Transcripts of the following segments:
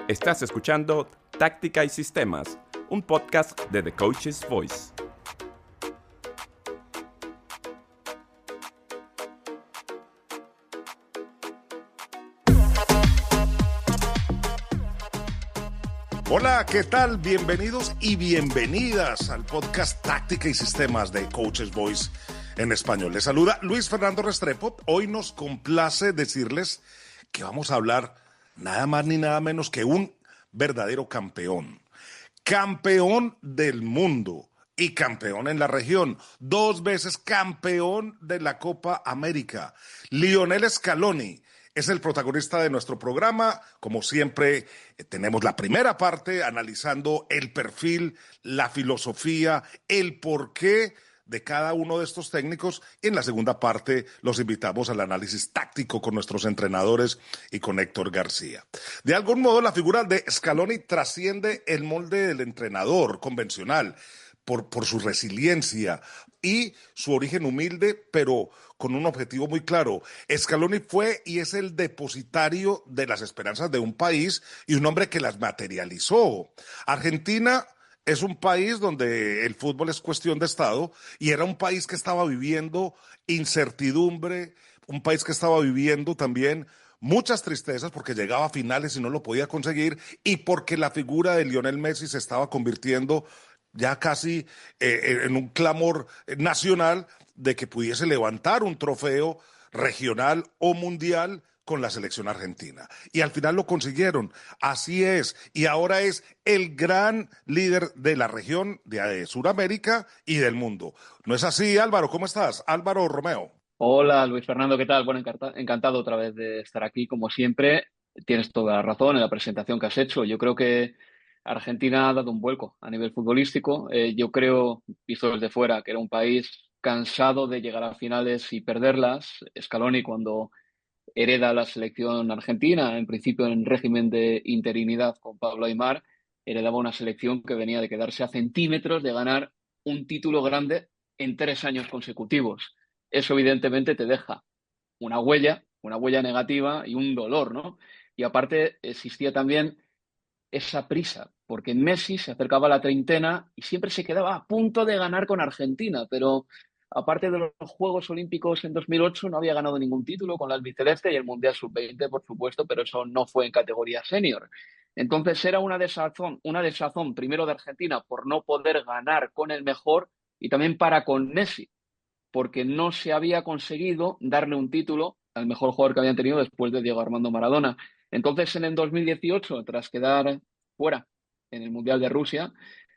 Estás escuchando Táctica y Sistemas, un podcast de The Coach's Voice. Hola, ¿qué tal? Bienvenidos y bienvenidas al podcast Táctica y Sistemas de Coach's Voice en español. Les saluda Luis Fernando Restrepo. Hoy nos complace decirles que vamos a hablar nada más ni nada menos que un verdadero campeón. Campeón del mundo y campeón en la región. 2 veces campeón de la Copa América. Lionel Scaloni es el protagonista de nuestro programa. Como siempre, tenemos la primera parte analizando el perfil, la filosofía, el porqué de cada uno de estos técnicos. Y en la segunda parte los invitamos al análisis táctico con nuestros entrenadores y con Héctor García. De algún modo, la figura de Scaloni trasciende el molde del entrenador convencional por su resiliencia y su origen humilde, pero con un objetivo muy claro. Scaloni fue y es el depositario de las esperanzas de un país y un hombre que las materializó. Argentina es un país donde el fútbol es cuestión de Estado y era un país que estaba viviendo incertidumbre, un país que estaba viviendo también muchas tristezas porque llegaba a finales y no lo podía conseguir y porque la figura de Lionel Messi se estaba convirtiendo ya casi en un clamor nacional de que pudiese levantar un trofeo regional o mundial con la selección argentina. Y al final lo consiguieron. Así es. Y ahora es el gran líder de la región de Sudamérica y del mundo. ¿No es así, Álvaro? ¿Cómo estás? Álvaro Romeo. Hola Luis Fernando, ¿qué tal? Bueno, encantado otra vez de estar aquí, como siempre. Tienes toda la razón en la presentación que has hecho. Yo creo que Argentina ha dado un vuelco a nivel futbolístico. Yo creo, visto desde fuera, que era un país cansado de llegar a finales y perderlas. Scaloni, cuando hereda la selección argentina, en principio en régimen de interinidad con Pablo Aimar, heredaba una selección que venía de quedarse a centímetros de ganar un título grande en 3 años consecutivos. Eso evidentemente te deja una huella negativa y un dolor, ¿no? Y aparte existía también esa prisa, porque Messi se acercaba a la treintena y siempre se quedaba a punto de ganar con Argentina, pero aparte de los Juegos Olímpicos en 2008 no había ganado ningún título con la albiceleste y el Mundial Sub-20, por supuesto, pero eso no fue en categoría senior. Entonces era una desazón primero de Argentina por no poder ganar con el mejor y también para con Messi, porque no se había conseguido darle un título al mejor jugador que habían tenido después de Diego Armando Maradona. Entonces, en el 2018, tras quedar fuera en el Mundial de Rusia,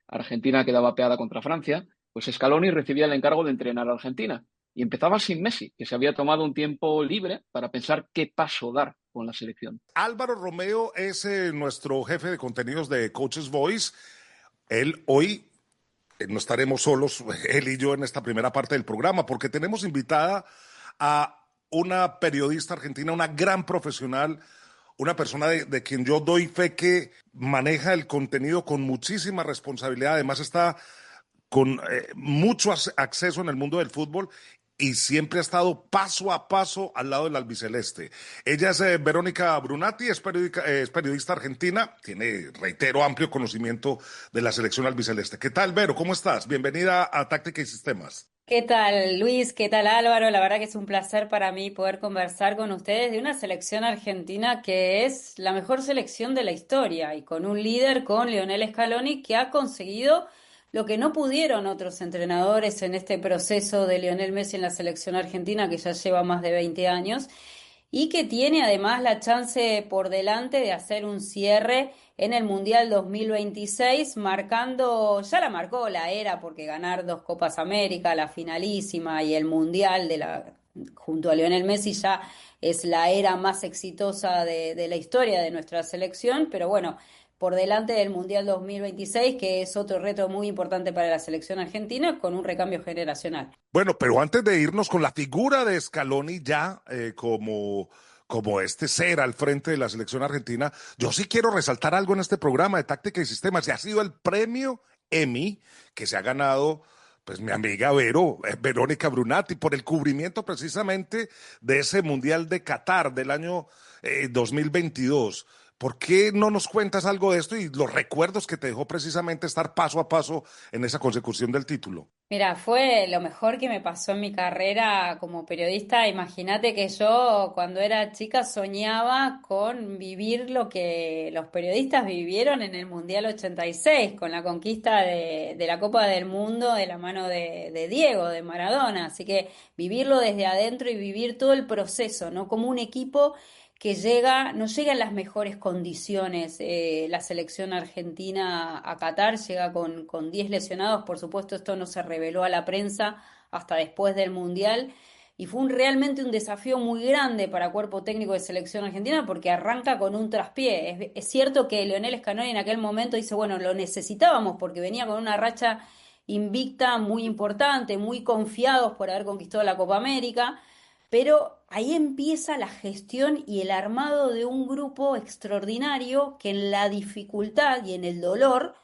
Argentina quedaba peada contra Francia, pues Scaloni recibía el encargo de entrenar a Argentina y empezaba sin Messi, que se había tomado un tiempo libre para pensar qué paso dar con la selección. Álvaro Romeo es nuestro jefe de contenidos de Coach's Voice. Él hoy no estaremos solos, él y yo, en esta primera parte del programa, porque tenemos invitada a una periodista argentina, una gran profesional, una persona de quien yo doy fe que maneja el contenido con muchísima responsabilidad. Además está con mucho acceso en el mundo del fútbol y siempre ha estado paso a paso al lado del albiceleste. Ella es Verónica Brunati, es periodista argentina, tiene, reitero, amplio conocimiento de la selección albiceleste. ¿Qué tal, Vero? ¿Cómo estás? Bienvenida a Táctica y Sistemas. ¿Qué tal, Luis? ¿Qué tal, Álvaro? La verdad que es un placer para mí poder conversar con ustedes de una selección argentina que es la mejor selección de la historia y con un líder, con Lionel Scaloni, que ha conseguido lo que no pudieron otros entrenadores en este proceso de Lionel Messi en la selección argentina, que ya lleva más de 20 años, y que tiene además la chance por delante de hacer un cierre en el Mundial 2026, marcando, ya la marcó la era, porque ganar 2 Copas América, la finalísima y el Mundial junto a Lionel Messi ya es la era más exitosa de la historia de nuestra selección, pero bueno, por delante del Mundial 2026, que es otro reto muy importante para la selección argentina, con un recambio generacional. Bueno, pero antes de irnos con la figura de Scaloni ya como este ser al frente de la selección argentina, yo sí quiero resaltar algo en este programa de Táctica y Sistemas, y ha sido el premio Emmy que se ha ganado pues mi amiga Verónica Brunati, por el cubrimiento precisamente de ese Mundial de Qatar del año 2022. ¿Por qué no nos cuentas algo de esto y los recuerdos que te dejó precisamente estar paso a paso en esa consecución del título? Mira, fue lo mejor que me pasó en mi carrera como periodista. Imagínate que yo cuando era chica soñaba con vivir lo que los periodistas vivieron en el Mundial 86, con la conquista de la Copa del Mundo de la mano de Diego, de Maradona. Así que vivirlo desde adentro y vivir todo el proceso, ¿no? Como un equipo que no llega en las mejores condiciones. La selección argentina a Qatar llega con 10 lesionados. Por supuesto, esto no se reveló a la prensa hasta después del Mundial. Y fue realmente un desafío muy grande para cuerpo técnico de selección argentina porque arranca con un traspié. Es cierto que Lionel Scaloni en aquel momento dice, bueno, lo necesitábamos porque venía con una racha invicta muy importante, muy confiados por haber conquistado la Copa América, pero ahí empieza la gestión y el armado de un grupo extraordinario que en la dificultad y en el dolor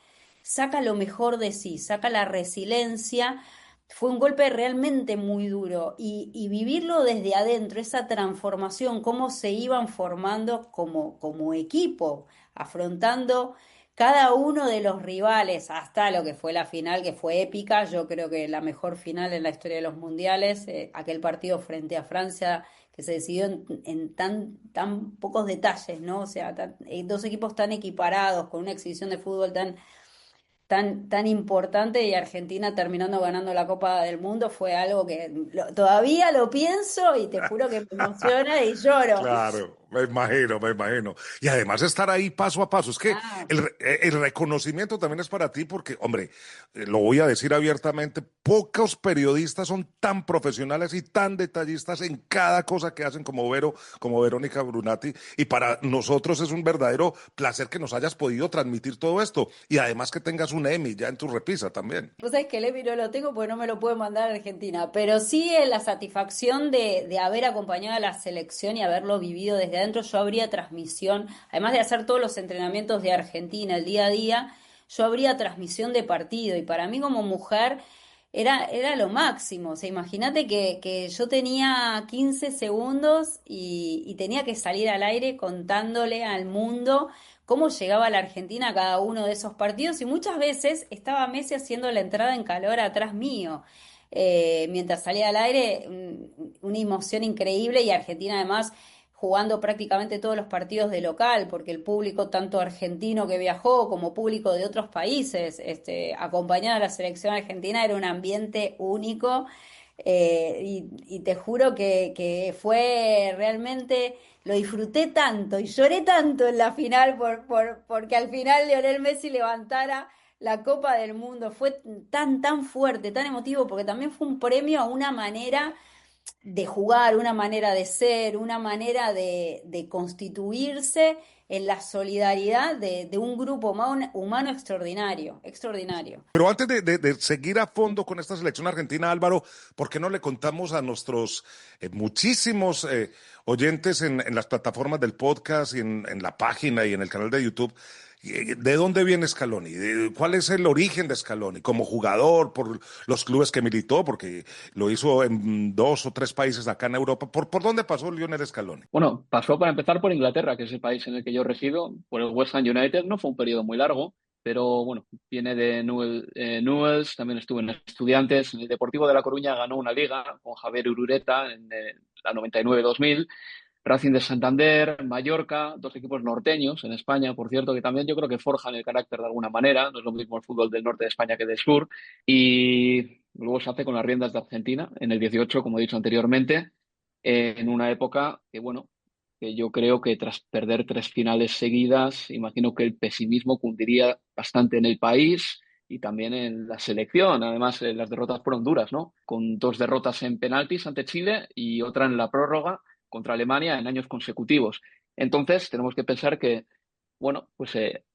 saca lo mejor de sí, saca la resiliencia. Fue un golpe realmente muy duro y vivirlo desde adentro, esa transformación, cómo se iban formando como equipo, afrontando cada uno de los rivales hasta lo que fue la final, que fue épica. Yo creo que la mejor final en la historia de los mundiales, aquel partido frente a Francia que se decidió en tan pocos detalles, ¿no? O sea, dos equipos tan equiparados, con una exhibición de fútbol tan importante, y Argentina terminando ganando la Copa del Mundo fue algo que todavía lo pienso y te juro que me emociona y lloro. Claro, me imagino, me imagino. Y además estar ahí paso a paso. Es que Ah, el reconocimiento también es para ti porque, hombre, lo voy a decir abiertamente, pocos periodistas son tan profesionales y tan detallistas en cada cosa que hacen como como Verónica Brunati. Y para nosotros es un verdadero placer que nos hayas podido transmitir todo esto. Y además que tengas un Emmy ya en tu repisa también. vos sabés que el EPI no lo tengo porque no me lo puede mandar a Argentina, pero sí la satisfacción de haber acompañado a la selección y haberlo vivido desde adentro. Yo habría transmisión, además de hacer todos los entrenamientos de Argentina el día a día, yo habría transmisión de partido y para mí como mujer era lo máximo. O sea, imagínate que yo tenía 15 segundos y tenía que salir al aire contándole al mundo cómo llegaba la Argentina a cada uno de esos partidos y muchas veces estaba Messi haciendo la entrada en calor atrás mío. Mientras salía al aire, una emoción increíble y Argentina además jugando prácticamente todos los partidos de local, porque el público tanto argentino que viajó como público de otros países, acompañado a la selección argentina, era un ambiente único. Y te juro que fue realmente, lo disfruté tanto y lloré tanto en la final porque al final Lionel Messi levantara la Copa del Mundo. Fue tan fuerte, tan emotivo, porque también fue un premio a una manera de jugar, una manera de ser, una manera de constituirse en la solidaridad de un grupo humano extraordinario, extraordinario. Pero antes de seguir a fondo con esta selección argentina, Álvaro, ¿por qué no le contamos a nuestros muchísimos oyentes en las plataformas del podcast y en la página y en el canal de YouTube? ¿De dónde viene Scaloni? ¿Cuál es el origen de Scaloni? Como jugador, por los clubes que militó, porque lo hizo en 2 o 3 países acá en Europa. ¿Por dónde pasó Lionel Scaloni? Bueno, pasó para empezar por Inglaterra, que es el país en el que yo resido, por el West Ham United. No fue un periodo muy largo, pero bueno, viene de Newell's, también estuvo en Estudiantes. En el Deportivo de La Coruña ganó una liga con Javier Urureta en la 99-2000. Racing de Santander, Mallorca, dos equipos norteños en España, por cierto, que también yo creo que forjan el carácter de alguna manera. No es lo mismo el fútbol del norte de España que del sur. Y luego se hace con las riendas de Argentina en el 18, como he dicho anteriormente, en una época que, bueno, que yo creo que tras perder 3 finales seguidas, imagino que el pesimismo cundiría bastante en el país y también en la selección. Además, las derrotas fueron duras, ¿no? Con 2 derrotas en penaltis ante Chile y otra en la prórroga contra Alemania en años consecutivos. Entonces, tenemos que pensar que, bueno, pues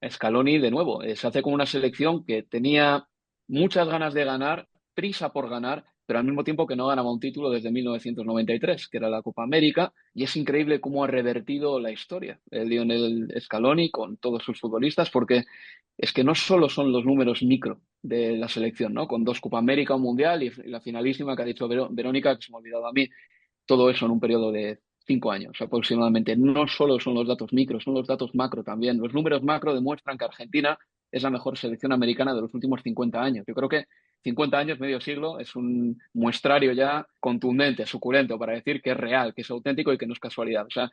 Scaloni, de nuevo, se hace con una selección que tenía muchas ganas de ganar, prisa por ganar, pero al mismo tiempo que no ganaba un título desde 1993, que era la Copa América, y es increíble cómo ha revertido la historia Lionel Scaloni con todos sus futbolistas, porque es que no solo son los números micro de la selección, ¿no? Con 2 Copa América, un Mundial y la finalísima que ha dicho Verónica, que se me ha olvidado a mí, todo eso en un periodo de 5 años aproximadamente. No solo son los datos micro, son los datos macro también. Los números macro demuestran que Argentina es la mejor selección americana de los últimos 50 años. Yo creo que 50 años, medio siglo, es un muestrario ya contundente, suculento, para decir que es real, que es auténtico y que no es casualidad. O sea,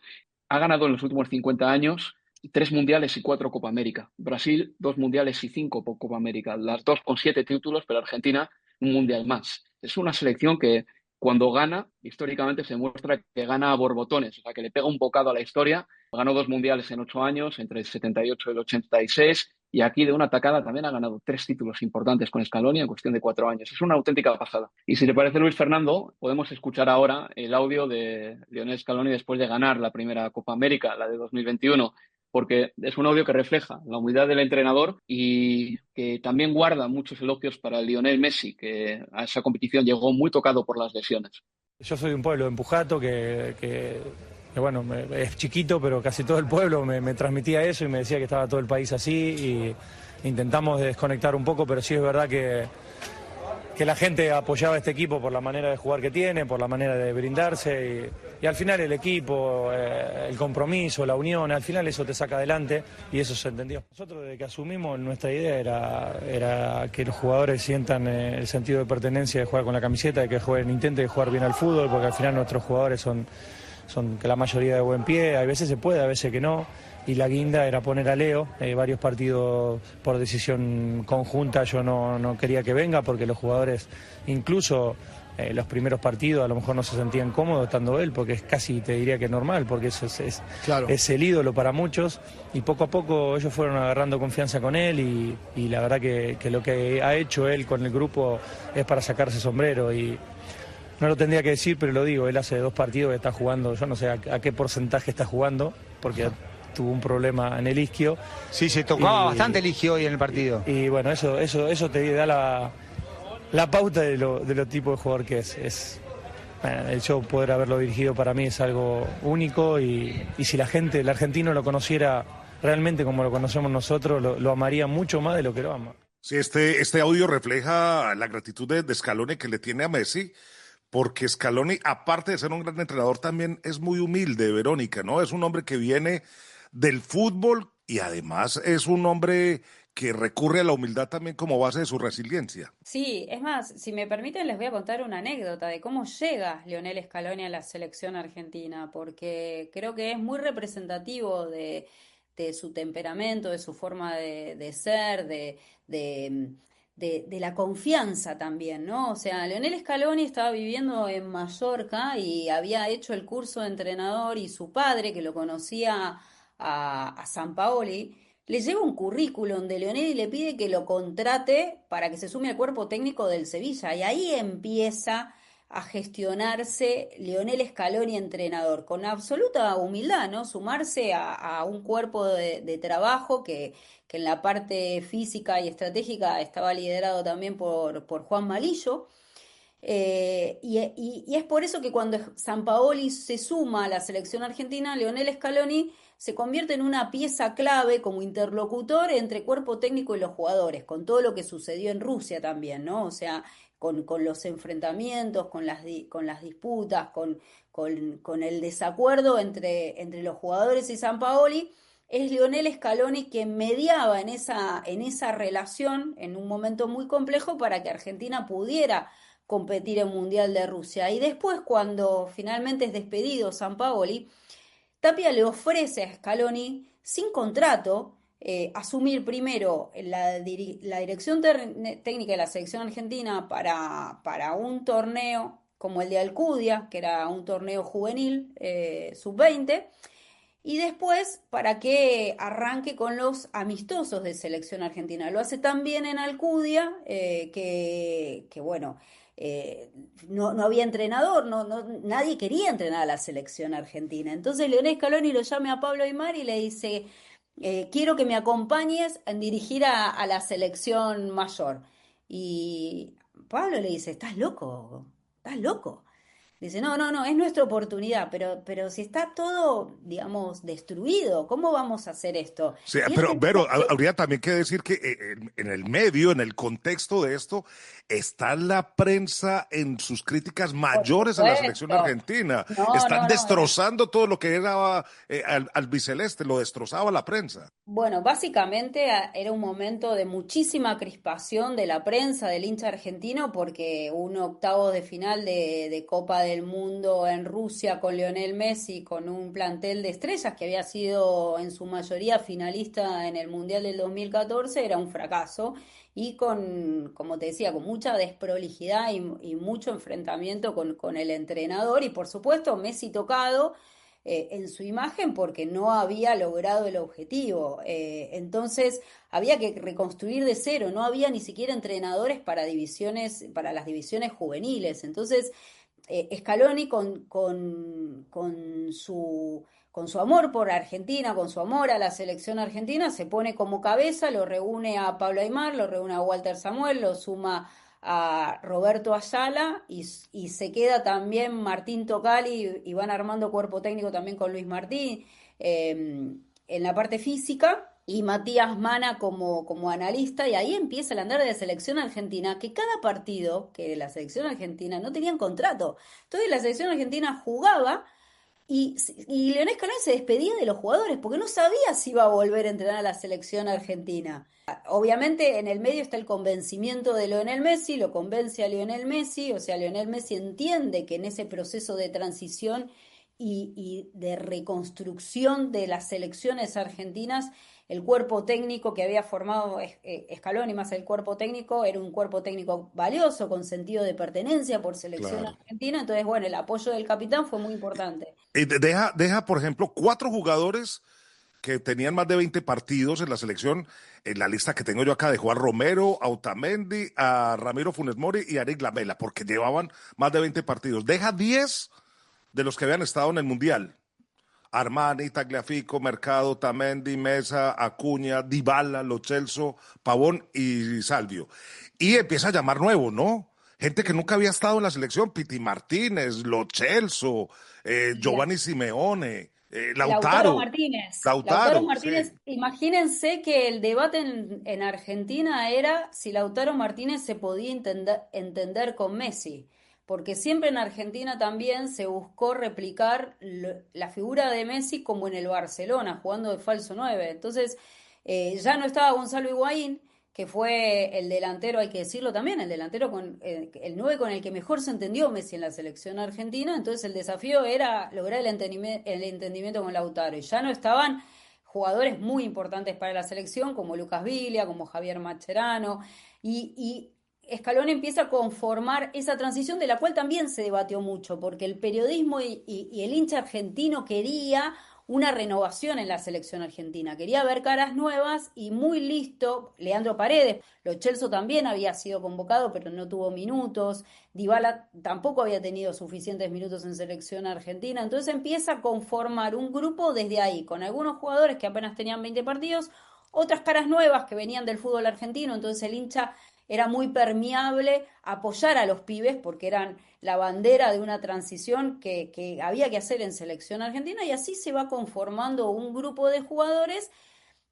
ha ganado en los últimos 50 años 3 mundiales y 4 Copa América. Brasil, 2 mundiales y 5 Copa América. Las dos con 7 títulos, pero Argentina un mundial más. Es una selección que cuando gana, históricamente se muestra que gana a borbotones, o sea, que le pega un bocado a la historia. Ganó 2 mundiales en 8 años, entre el 78 y el 86, y aquí de una tacada también ha ganado 3 títulos importantes con Scaloni en cuestión de 4 años. Es una auténtica pasada. Y si le parece, Luis Fernando, podemos escuchar ahora el audio de Lionel Scaloni después de ganar la primera Copa América, la de 2021, porque es un audio que refleja la humildad del entrenador y que también guarda muchos elogios para Lionel Messi, que a esa competición llegó muy tocado por las lesiones. Yo soy de un pueblo de Empujato que bueno, es chiquito, pero casi todo el pueblo me transmitía eso y me decía que estaba todo el país así y intentamos desconectar un poco, pero sí es verdad que la gente apoyaba a este equipo por la manera de jugar que tiene, por la manera de brindarse y al final el equipo, el compromiso, la unión, al final eso te saca adelante y eso se entendió. Nosotros desde que asumimos nuestra idea era que los jugadores sientan el sentido de pertenencia de jugar con la camiseta, de que jueguen, intenten jugar bien al fútbol, porque al final nuestros jugadores son que la mayoría de buen pie, a veces se puede, a veces que no. Y la guinda era poner a Leo, varios partidos por decisión conjunta yo no quería que venga porque los jugadores, incluso los primeros partidos a lo mejor no se sentían cómodos estando él, porque es casi, te diría que normal, porque Claro. es el ídolo para muchos y poco a poco ellos fueron agarrando confianza con él y la verdad que lo que ha hecho él con el grupo es para sacarse sombrero y no lo tendría que decir, pero lo digo, él hace 2 partidos que está jugando, yo no sé a qué porcentaje está jugando, porque tuvo un problema en el isquio. Sí, se tocaba bastante el isquio hoy en el partido. Y bueno, eso te da la pauta de lo tipo de jugador que es. Bueno, el show poder haberlo dirigido para mí es algo único y si el argentino lo conociera realmente como lo conocemos nosotros, lo amaría mucho más de lo que lo ama. Sí, este audio refleja la gratitud de Scaloni que le tiene a Messi, porque Scaloni, aparte de ser un gran entrenador, también es muy humilde, Verónica, ¿no? Es un hombre que viene del fútbol y además es un hombre que recurre a la humildad también como base de su resiliencia. Sí, es más, si me permiten, les voy a contar una anécdota de cómo llega Lionel Scaloni a la selección argentina, porque creo que es muy representativo de su temperamento, de su forma de ser, de, de la confianza también, ¿no? O sea, Lionel Scaloni estaba viviendo en Mallorca y había hecho el curso de entrenador y su padre, que lo conocía a Sampaoli, le lleva un currículum de Lionel y le pide que lo contrate para que se sume al cuerpo técnico del Sevilla. Y ahí empieza a gestionarse Lionel Scaloni entrenador, con absoluta humildad, ¿no? Sumarse a un cuerpo de trabajo que en la parte física y estratégica estaba liderado también por Juan Malillo. Y es por eso que cuando Sampaoli se suma a la selección argentina, Lionel Scaloni se convierte en una pieza clave como interlocutor entre cuerpo técnico y los jugadores, con todo lo que sucedió en Rusia también, ¿no? O sea, con los enfrentamientos, con las disputas, con el desacuerdo entre los jugadores y Sampaoli. Es Lionel Scaloni quien mediaba en esa relación en un momento muy complejo para que Argentina pudiera competir en Mundial de Rusia. Y después, cuando finalmente es despedido Sampaoli, Tapia le ofrece a Scaloni, sin contrato, asumir primero la dirección técnica de la selección argentina para un torneo como el de Alcudia, que era un torneo juvenil, sub-20, y después para que arranque con los amistosos de selección argentina. Lo hace tan bien en Alcudia que bueno, no había entrenador, nadie quería entrenar a la selección argentina. Entonces Lionel Scaloni lo llama a Pablo Aimar y le dice, quiero que me acompañes en dirigir a la selección mayor. Y Pablo le dice, estás loco, estás loco. Dice, no, no, no, es nuestra oportunidad, pero si está todo, digamos, destruido, ¿cómo vamos a hacer esto? Sí, Y él se pero empieza a... habría también que decir que en el medio, en el contexto de esto, está la prensa en sus críticas Por mayores a la selección supuesto. argentina. No, Están no, no. destrozando todo lo que era albiceleste, lo destrozaba la prensa. Bueno, básicamente era un momento de muchísima crispación de la prensa, del hincha argentino, porque un octavo de final de Copa del Mundo en Rusia con Lionel Messi, con un plantel de estrellas que había sido en su mayoría finalista en el Mundial del 2014, era un fracaso y con, como te decía, con mucha desprolijidad y mucho enfrentamiento con el entrenador y por supuesto Messi tocado en su imagen porque no había logrado el objetivo. Entonces había que reconstruir de cero, no había ni siquiera entrenadores para divisiones, para las divisiones juveniles. Entonces, Scaloni con su amor por Argentina, con su amor a la selección argentina, se pone como cabeza, lo reúne a Pablo Aimar, lo reúne a Walter Samuel, lo suma a Roberto Ayala y se queda también Martín Tocali y van armando cuerpo técnico también con Luis Martín en la parte física y Matías Mana como analista y ahí empieza el andar de la selección argentina que cada partido que la selección argentina no tenían contrato. Entonces la selección argentina jugaba y Leonel Scaloni se despedía de los jugadores porque no sabía si iba a volver a entrenar a la selección argentina. Obviamente en el medio está el convencimiento de Lionel Messi, lo convence a Lionel Messi, o sea, Lionel Messi entiende que en ese proceso de transición y de reconstrucción de las selecciones argentinas, el cuerpo técnico que había formado Scaloni más el cuerpo técnico era un cuerpo técnico valioso, con sentido de pertenencia por selección Claro. argentina, entonces bueno, el apoyo del capitán fue muy importante. Y deja, por ejemplo, 4 jugadores que tenían más de 20 partidos en la selección, en la lista que tengo yo acá de Juan Romero, a Otamendi, a Ramiro Funes Mori y a Eric Lamela, porque llevaban más de 20 partidos. Deja 10 de los que habían estado en el Mundial. Armani, Tagliafico, Mercado, Otamendi, Mesa, Acuña, Dybala, Lo Celso, Pavón y Salvio. Y empieza a llamar nuevo, ¿no? Gente que nunca había estado en la selección, Piti Martínez, Lo Celso, Giovanni Simeone, Lautaro Lautaro. Martínez. Lautaro Lautaro, sí. Martínez, imagínense que el debate en Argentina era si Lautaro Martínez se podía entender con Messi, porque siempre en Argentina también se buscó replicar la figura de Messi como en el Barcelona, jugando de falso 9. Entonces, ya no estaba Gonzalo Higuaín, que fue el delantero, hay que decirlo también, el delantero el 9 con el que mejor se entendió Messi en la selección argentina, entonces el desafío era lograr el entendimiento con Lautaro, y ya no estaban jugadores muy importantes para la selección, como Lucas Viglia, como Javier Mascherano, y Scaloni empieza a conformar esa transición de la cual también se debatió mucho, porque el periodismo y el hincha argentino quería una renovación en la selección argentina. Quería ver caras nuevas y muy listo, Leandro Paredes, Lo Celso también había sido convocado, pero no tuvo minutos, Dybala tampoco había tenido suficientes minutos en selección argentina, entonces empieza a conformar un grupo desde ahí, con algunos jugadores que apenas tenían 20 partidos, otras caras nuevas que venían del fútbol argentino, entonces el hincha era muy permeable a apoyar a los pibes porque eran la bandera de una transición que había que hacer en selección argentina y así se va conformando un grupo de jugadores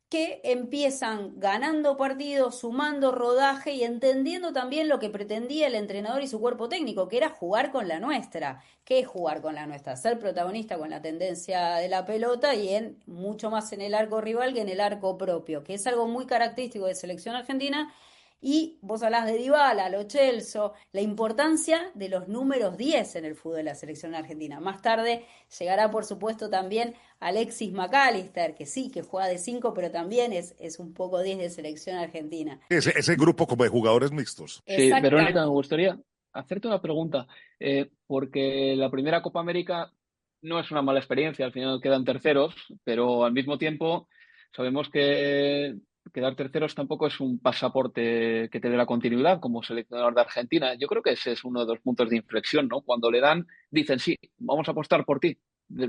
que empiezan ganando partidos, sumando rodaje y entendiendo también lo que pretendía el entrenador y su cuerpo técnico, que era jugar con la nuestra. ¿Qué es jugar con la nuestra? Ser protagonista con la tendencia de la pelota y mucho más en el arco rival que en el arco propio, que es algo muy característico de selección argentina. Y vos hablás de Dybala, Lo Celso, la importancia de los números 10 en el fútbol de la selección argentina. Más tarde llegará, por supuesto, también Alexis McAllister, que sí, que juega de 5, pero también es un poco 10 de selección argentina. Ese grupo como de jugadores mixtos. Sí, Verónica, me gustaría hacerte una pregunta, porque la primera Copa América no es una mala experiencia, al final quedan terceros, pero al mismo tiempo sabemos que quedar terceros tampoco es un pasaporte que te dé la continuidad como seleccionador de Argentina. Yo creo que ese es uno de los puntos de inflexión, ¿no? Cuando le dan, dicen, sí, vamos a apostar por ti.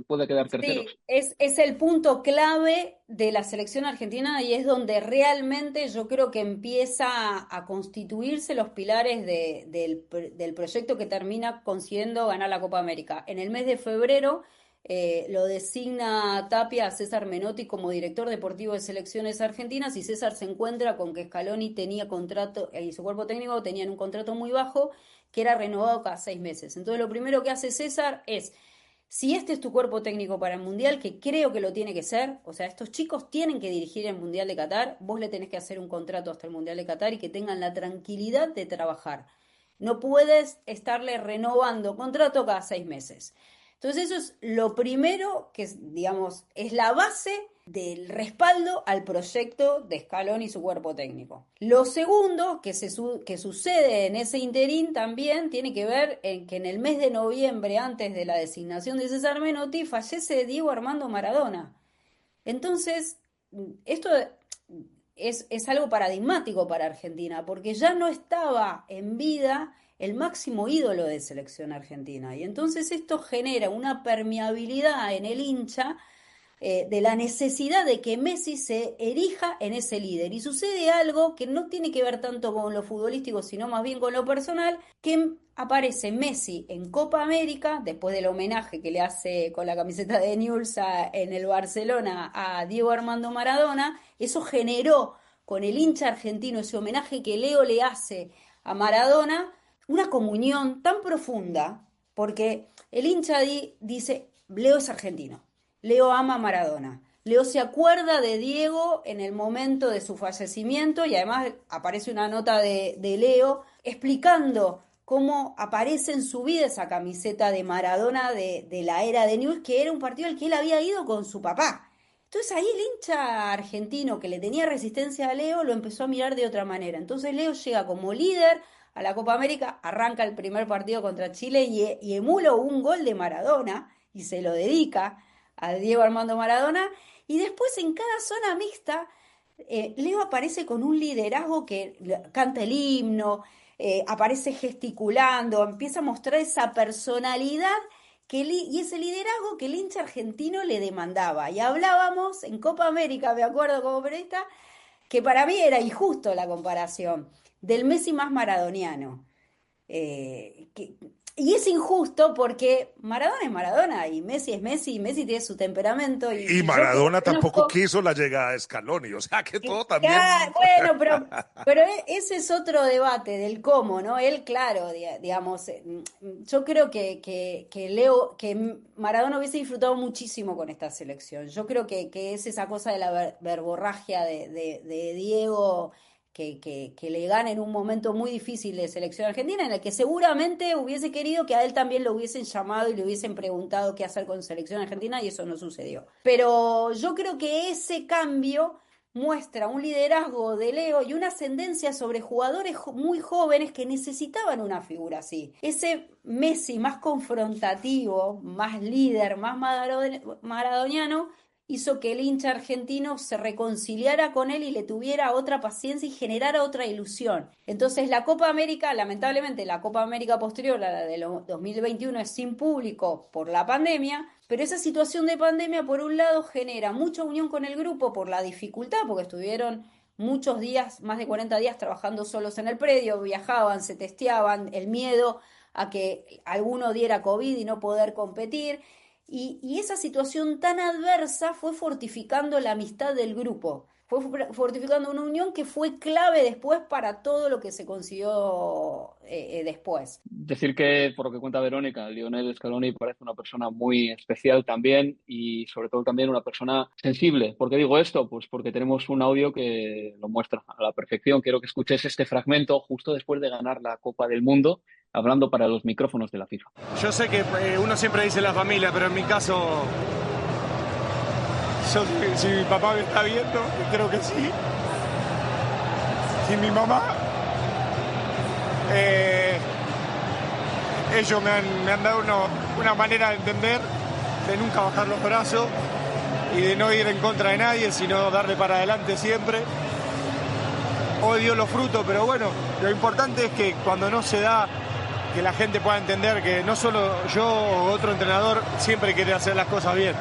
puede quedar terceros. Sí, es el punto clave de la selección argentina y es donde realmente yo creo que empieza a constituirse los pilares del proyecto que termina consiguiendo ganar la Copa América. En el mes de febrero lo designa Tapia a César Menotti como director deportivo de selecciones argentinas y César se encuentra con que Scaloni tenía contrato y su cuerpo técnico tenían un contrato muy bajo que era renovado cada 6 meses. Entonces lo primero que hace César es: si este es tu cuerpo técnico para el Mundial, que creo que lo tiene que ser, o sea, estos chicos tienen que dirigir el Mundial de Qatar, vos le tenés que hacer un contrato hasta el Mundial de Qatar y que tengan la tranquilidad de trabajar. No puedes estarle renovando contrato cada 6 meses. Entonces eso es lo primero que, digamos, es la base del respaldo al proyecto de Scaloni y su cuerpo técnico. Lo segundo que sucede en ese interín también tiene que ver en que en el mes de noviembre, antes de la designación de César Menotti, fallece Diego Armando Maradona. Entonces, esto es algo paradigmático para Argentina, porque ya no estaba en vida el máximo ídolo de selección argentina. Y entonces esto genera una permeabilidad en el hincha de la necesidad de que Messi se erija en ese líder. Y sucede algo que no tiene que ver tanto con lo futbolístico, sino más bien con lo personal, que aparece Messi en Copa América, después del homenaje que le hace con la camiseta de Newell's en el Barcelona a Diego Armando Maradona. Eso generó con el hincha argentino, ese homenaje que Leo le hace a Maradona, una comunión tan profunda, porque el hincha dice: Leo es argentino, Leo ama a Maradona, Leo se acuerda de Diego en el momento de su fallecimiento, y además aparece una nota de Leo explicando cómo aparece en su vida esa camiseta de Maradona de la era de Newell's, que era un partido al que él había ido con su papá. Entonces ahí el hincha argentino que le tenía resistencia a Leo lo empezó a mirar de otra manera. Entonces Leo llega como líder a la Copa América, arranca el primer partido contra Chile y emula un gol de Maradona y se lo dedica a Diego Armando Maradona. Y después en cada zona mixta Leo aparece con un liderazgo que canta el himno, aparece gesticulando, empieza a mostrar esa personalidad y ese liderazgo que el hincha argentino le demandaba. Y hablábamos en Copa América, me acuerdo como periodista, que para mí era injusto la comparación del Messi más maradoniano. Y es injusto porque Maradona es Maradona y Messi es Messi, y Messi tiene su temperamento. Y Maradona tampoco quiso la llegada de Scaloni, o sea que todo también... Bueno, pero ese es otro debate del cómo, ¿no? Él, claro, digamos, yo creo que Maradona hubiese disfrutado muchísimo con esta selección. Yo creo que es esa cosa de la verborragia de Diego... Que le gane en un momento muy difícil de selección argentina, en el que seguramente hubiese querido que a él también lo hubiesen llamado y le hubiesen preguntado qué hacer con selección argentina, y eso no sucedió. Pero yo creo que ese cambio muestra un liderazgo de Leo y una ascendencia sobre jugadores muy jóvenes que necesitaban una figura así. Ese Messi más confrontativo, más líder, más maradoniano, hizo que el hincha argentino se reconciliara con él y le tuviera otra paciencia y generara otra ilusión. Entonces la Copa América, lamentablemente la Copa América posterior, la de 2021, es sin público por la pandemia, pero esa situación de pandemia por un lado genera mucha unión con el grupo por la dificultad, porque estuvieron muchos días, más de 40 días trabajando solos en el predio, viajaban, se testeaban, el miedo a que alguno diera COVID y no poder competir. Y esa situación tan adversa fue fortificando la amistad del grupo, fue fortificando una unión que fue clave después para todo lo que se consiguió después. Decir que, por lo que cuenta Verónica, Lionel Scaloni parece una persona muy especial también, y sobre todo también una persona sensible. ¿Por qué digo esto? Pues porque tenemos un audio que lo muestra a la perfección. Quiero que escuches este fragmento justo después de ganar la Copa del Mundo, hablando para los micrófonos de la FIFA. Yo sé que uno siempre dice la familia, pero en mi caso, si mi papá me está viendo, creo que sí. Si mi mamá, ellos me han dado una manera de entender, de nunca bajar los brazos y de no ir en contra de nadie, sino darle para adelante siempre. Hoy dio los frutos, pero bueno, lo importante es que cuando no se da que la gente pueda entender que no solo yo o otro entrenador siempre quiere hacer las cosas bien.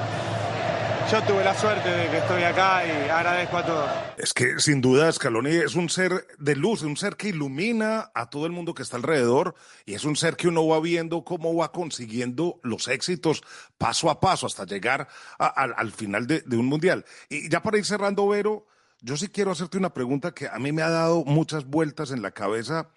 Yo tuve la suerte de que estoy acá y agradezco a todos. Es que sin duda Scaloni es un ser de luz, un ser que ilumina a todo el mundo que está alrededor y es un ser que uno va viendo cómo va consiguiendo los éxitos paso a paso hasta llegar al final de un mundial. Y ya para ir cerrando, Vero, yo sí quiero hacerte una pregunta que a mí me ha dado muchas vueltas en la cabeza.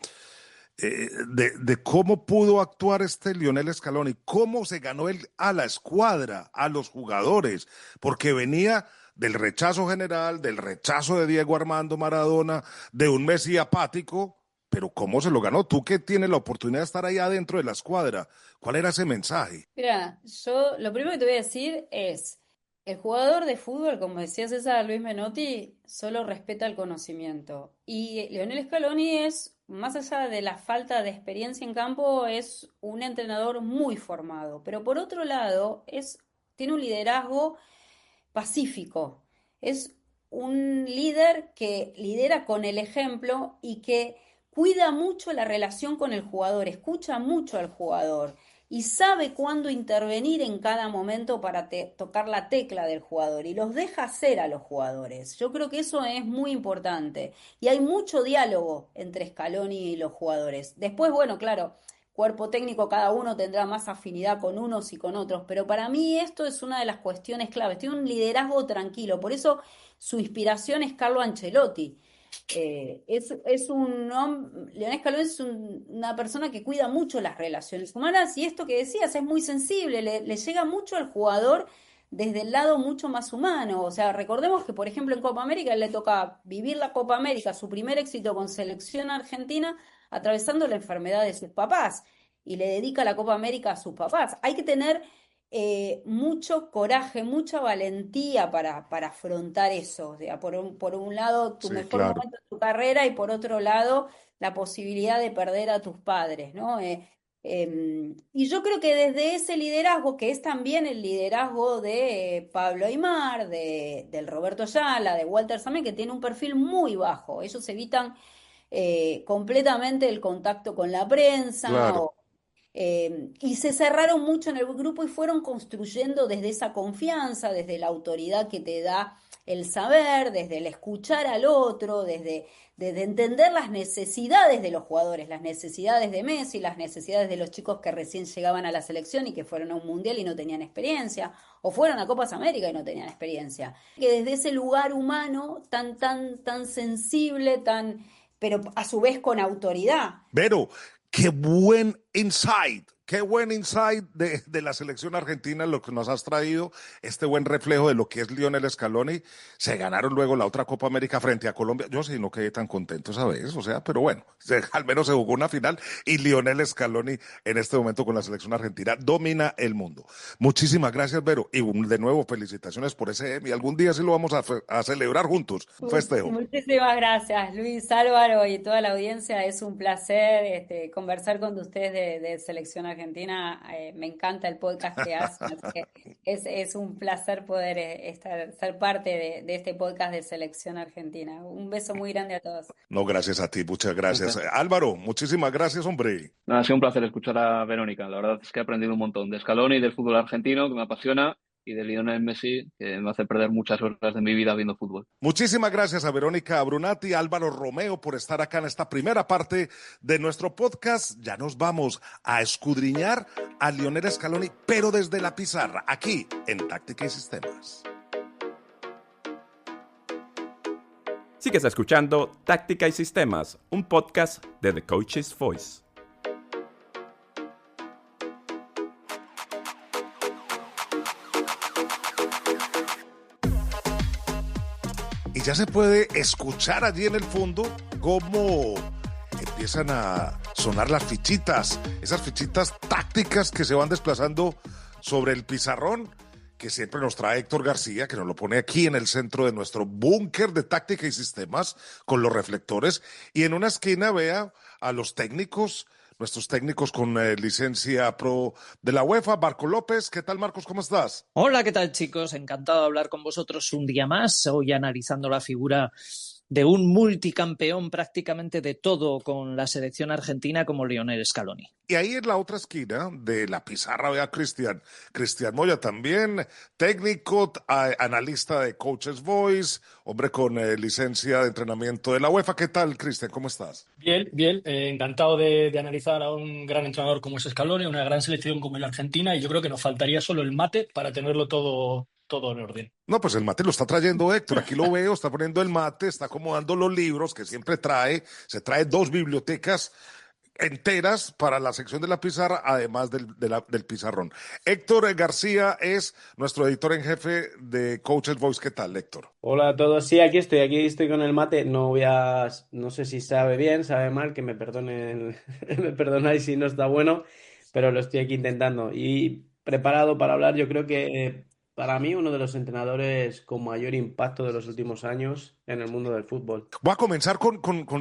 De cómo pudo actuar este Lionel Scaloni, cómo se ganó él a la escuadra, a los jugadores, porque venía del rechazo general, del rechazo de Diego Armando Maradona, de un Messi apático, pero cómo se lo ganó. Tú que tienes la oportunidad de estar ahí adentro de la escuadra, ¿cuál era ese mensaje? Mira, yo lo primero que te voy a decir es, el jugador de fútbol, como decía César Luis Menotti, solo respeta el conocimiento. Y Lionel Scaloni es, más allá de la falta de experiencia en campo, es un entrenador muy formado. Pero por otro lado, tiene un liderazgo pacífico. Es un líder que lidera con el ejemplo y que cuida mucho la relación con el jugador, escucha mucho al jugador y sabe cuándo intervenir en cada momento para tocar la tecla del jugador y los deja hacer a los jugadores. Yo creo que eso es muy importante y hay mucho diálogo entre Scaloni y los jugadores. Después, bueno, claro, cuerpo técnico, cada uno tendrá más afinidad con unos y con otros, pero para mí esto es una de las cuestiones claves. Tiene un liderazgo tranquilo, por eso su inspiración es Carlo Ancelotti. Lionel Scaloni es una persona que cuida mucho las relaciones humanas y esto que decías es muy sensible, le llega mucho al jugador desde el lado mucho más humano. O sea, recordemos que, por ejemplo, en Copa América él le toca vivir la Copa América, su primer éxito con selección argentina, atravesando la enfermedad de sus papás y le dedica la Copa América a sus papás. Hay que tener mucho coraje, mucha valentía para afrontar eso. O sea, por un lado, tu mejor momento de tu carrera y por otro lado, la posibilidad de perder a tus padres, ¿no? Y yo creo que desde ese liderazgo, que es también el liderazgo de Pablo Aimar, del Roberto Ayala, de Walter Samé, que tiene un perfil muy bajo. Ellos evitan completamente el contacto con la prensa. Claro. Y se cerraron mucho en el grupo y fueron construyendo desde esa confianza, desde la autoridad que te da el saber, desde el escuchar al otro, desde entender las necesidades de los jugadores, las necesidades de Messi, las necesidades de los chicos que recién llegaban a la selección y que fueron a un mundial y no tenían experiencia, o fueron a Copas América y no tenían experiencia. Que desde ese lugar humano tan sensible, pero a su vez con autoridad. Pero qué buen insight de la selección argentina, lo que nos has traído, este buen reflejo de lo que es Lionel Scaloni. Se ganaron luego la otra Copa América frente a Colombia. Yo sí no quedé tan contento esa vez, o sea, pero bueno, al menos se jugó una final y Lionel Scaloni en este momento con la selección argentina domina el mundo. Muchísimas gracias, Vero, y de nuevo felicitaciones por ese Emmy. Algún día sí lo vamos a celebrar juntos, festejo. Muchísimas gracias, Luis, Álvaro y toda la audiencia. Es un placer conversar con ustedes de selección argentina. Me encanta el podcast que hacen, así que es un placer poder ser parte de este podcast de selección argentina. Un beso muy grande a todos. No, gracias a ti, muchas gracias. Álvaro, muchísimas gracias, hombre. Ha sido un placer escuchar a Verónica. La verdad es que he aprendido un montón de Scaloni y del fútbol argentino, que me apasiona, y de Lionel Messi, que me hace perder muchas horas de mi vida viendo fútbol. Muchísimas gracias a Verónica Brunati y Álvaro Romeo por estar acá en esta primera parte de nuestro podcast. Ya nos vamos a escudriñar a Lionel Scaloni, pero desde la pizarra, aquí en Táctica y Sistemas. Sigues escuchando Táctica y Sistemas, un podcast de The Coach's Voice. Y ya se puede escuchar allí en el fondo cómo empiezan a sonar las fichitas, esas fichitas tácticas que se van desplazando sobre el pizarrón, que siempre nos trae Héctor García, que nos lo pone aquí en el centro de nuestro búnker de Táctica y Sistemas, con los reflectores, y en una esquina vea a los técnicos, nuestros técnicos con licencia pro de la UEFA. Marco López, ¿qué tal, Marcos? ¿Cómo estás? Hola, ¿qué tal, chicos? Encantado de hablar con vosotros un día más, hoy analizando la figura de un multicampeón prácticamente de todo con la selección argentina como Lionel Scaloni. Y ahí en la otra esquina de la pizarra vea Cristian Moya también, técnico, analista de Coaches Voice, hombre con licencia de entrenamiento de la UEFA. ¿Qué tal, Cristian? ¿Cómo estás? Bien, bien. Encantado de analizar a un gran entrenador como es Scaloni, una gran selección como la Argentina, y yo creo que nos faltaría solo el mate para tenerlo todo en orden. No, pues el mate lo está trayendo Héctor, aquí lo veo, está poniendo el mate, está acomodando los libros que siempre trae, se trae 2 bibliotecas enteras para la sección de la pizarra, además del pizarrón. Héctor García es nuestro editor en jefe de Coaches Voice. ¿Qué tal, Héctor? Hola a todos, sí, aquí estoy con el mate, no sé si sabe bien, sabe mal, que me perdonen, me perdonáis si no está bueno, pero lo estoy aquí intentando y preparado para hablar. Yo creo que para mí uno de los entrenadores con mayor impacto de los últimos años en el mundo del fútbol. Voy a comenzar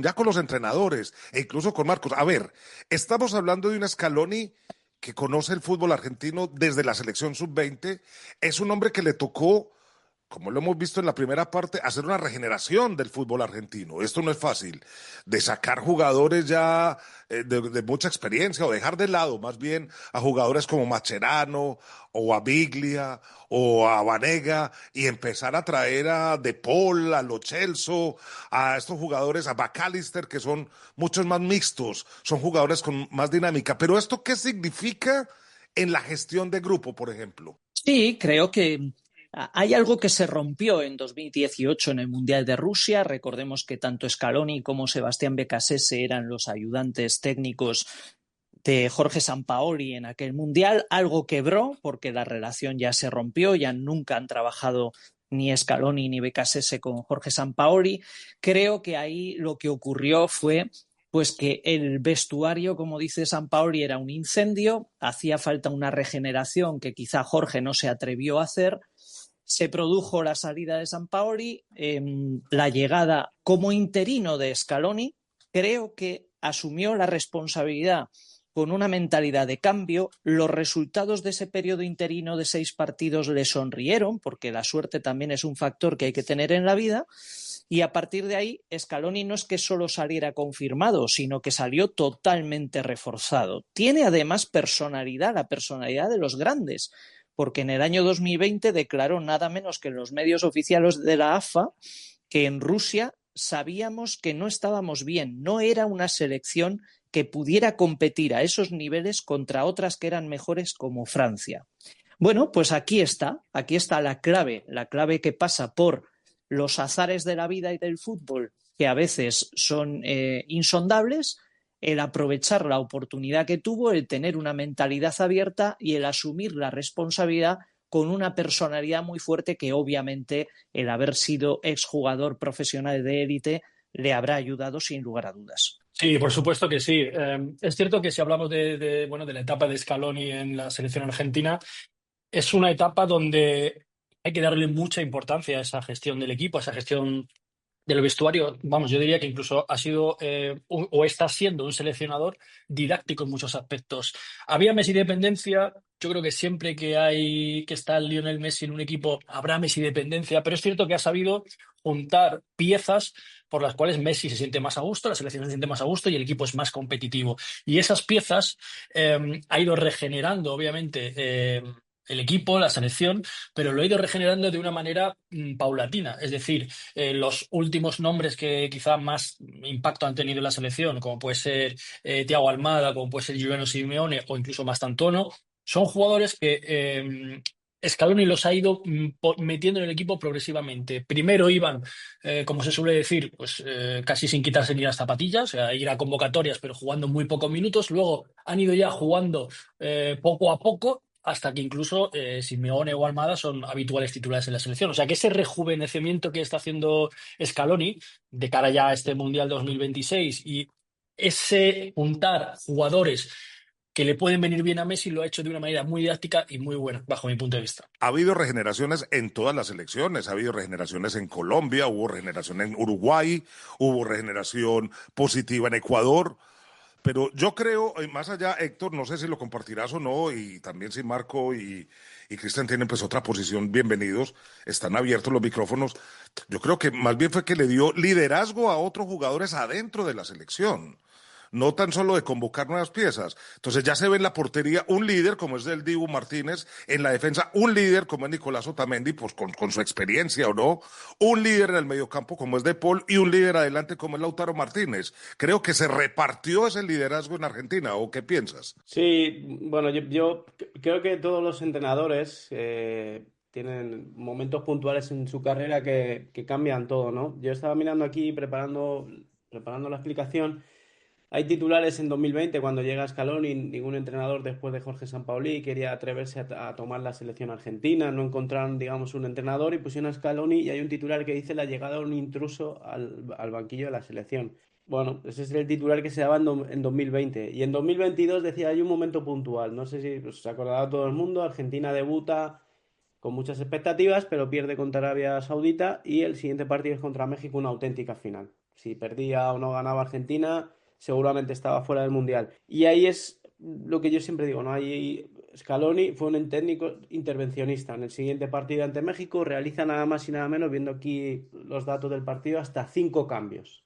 ya con los entrenadores e incluso con Marcos. A ver, estamos hablando de un Scaloni que conoce el fútbol argentino desde la selección sub-20. Es un hombre que le tocó, como lo hemos visto en la primera parte, hacer una regeneración del fútbol argentino. Esto no es fácil, de sacar jugadores ya de mucha experiencia o dejar de lado más bien a jugadores como Mascherano o a Biglia o a Banega y empezar a traer a De Paul, a Lo Celso, a estos jugadores, a McAllister, que son muchos más mixtos, son jugadores con más dinámica. Pero ¿esto qué significa en la gestión de grupo, por ejemplo? Sí, creo que hay algo que se rompió en 2018 en el Mundial de Rusia. Recordemos que tanto Scaloni como Sebastián Becasese eran los ayudantes técnicos de Jorge Sampaoli en aquel Mundial. Algo quebró porque la relación ya se rompió, ya nunca han trabajado ni Scaloni ni Becasese con Jorge Sampaoli. Creo que ahí lo que ocurrió fue pues que el vestuario, como dice Sampaoli, era un incendio, hacía falta una regeneración que quizá Jorge no se atrevió a hacer. Se produjo la salida de Sampaoli, la llegada como interino de Scaloni. Creo que asumió la responsabilidad con una mentalidad de cambio. Los resultados de ese periodo interino de 6 partidos le sonrieron, porque la suerte también es un factor que hay que tener en la vida. Y a partir de ahí, Scaloni no es que solo saliera confirmado, sino que salió totalmente reforzado. Tiene además personalidad, la personalidad de los grandes, porque en el año 2020 declaró nada menos que en los medios oficiales de la AFA que en Rusia sabíamos que no estábamos bien, no era una selección que pudiera competir a esos niveles contra otras que eran mejores como Francia. Bueno, pues aquí está la clave que pasa por los azares de la vida y del fútbol, que a veces son insondables, el aprovechar la oportunidad que tuvo, el tener una mentalidad abierta y el asumir la responsabilidad con una personalidad muy fuerte que obviamente el haber sido exjugador profesional de élite le habrá ayudado sin lugar a dudas. Sí, por supuesto que sí. Es cierto que si hablamos de la etapa de Scaloni en la selección argentina, es una etapa donde hay que darle mucha importancia a esa gestión del equipo, a esa gestión del vestuario. Vamos, yo diría que incluso ha sido o está siendo un seleccionador didáctico en muchos aspectos. Había Messi dependencia. Yo creo que siempre que está Lionel Messi en un equipo habrá Messi dependencia, pero es cierto que ha sabido juntar piezas por las cuales Messi se siente más a gusto, la selección se siente más a gusto y el equipo es más competitivo. Y esas piezas ha ido regenerando, obviamente, el equipo, la selección, pero lo ha ido regenerando de una manera paulatina. Es decir, los últimos nombres que quizá más impacto han tenido en la selección, como puede ser Thiago Almada, como puede ser Giuliano Simeone o incluso Mastantuono, son jugadores que Scaloni los ha ido metiendo en el equipo progresivamente. Primero iban, como se suele decir, pues casi sin quitarse ni las zapatillas, o sea, ir a convocatorias pero jugando muy pocos minutos. Luego han ido ya jugando poco a poco, hasta que incluso Simeone o Almada son habituales titulares en la selección. O sea que ese rejuvenecimiento que está haciendo Scaloni de cara ya a este Mundial 2026 y ese juntar jugadores que le pueden venir bien a Messi lo ha hecho de una manera muy didáctica y muy buena, bajo mi punto de vista. Ha habido regeneraciones en todas las selecciones, ha habido regeneraciones en Colombia, hubo regeneración en Uruguay, hubo regeneración positiva en Ecuador. Pero yo creo, más allá, Héctor, no sé si lo compartirás o no, y también si Marco y Cristian tienen pues otra posición, bienvenidos, están abiertos los micrófonos. Yo creo que más bien fue que le dio liderazgo a otros jugadores adentro de la selección. No tan solo de convocar nuevas piezas. Entonces ya se ve en la portería un líder como es el Dibu Martínez, en la defensa un líder como es Nicolás Otamendi, pues con su experiencia o no, un líder en el mediocampo como es De Paul y un líder adelante como es Lautaro Martínez. Creo que se repartió ese liderazgo en Argentina, ¿o qué piensas? Sí, bueno, yo creo que todos los entrenadores tienen momentos puntuales en su carrera que cambian todo, ¿no? Yo estaba mirando aquí preparando la explicación. Hay titulares en 2020 cuando llega Scaloni, ningún entrenador después de Jorge Sampaoli quería atreverse a tomar la selección argentina, no encontraron, digamos, un entrenador y pusieron a Scaloni y hay un titular que dice la llegada de un intruso al banquillo de la selección. Bueno, ese es el titular que se daba en 2020 y en 2022 decía hay un momento puntual, no sé si pues, se acordará todo el mundo, Argentina debuta con muchas expectativas pero pierde contra Arabia Saudita y el siguiente partido es contra México, una auténtica final. Si perdía o no ganaba Argentina seguramente estaba fuera del Mundial. Y ahí es lo que yo siempre digo, ¿no? Ahí Scaloni fue un técnico intervencionista. En el siguiente partido ante México realiza nada más y nada menos, viendo aquí los datos del partido, hasta 5 cambios.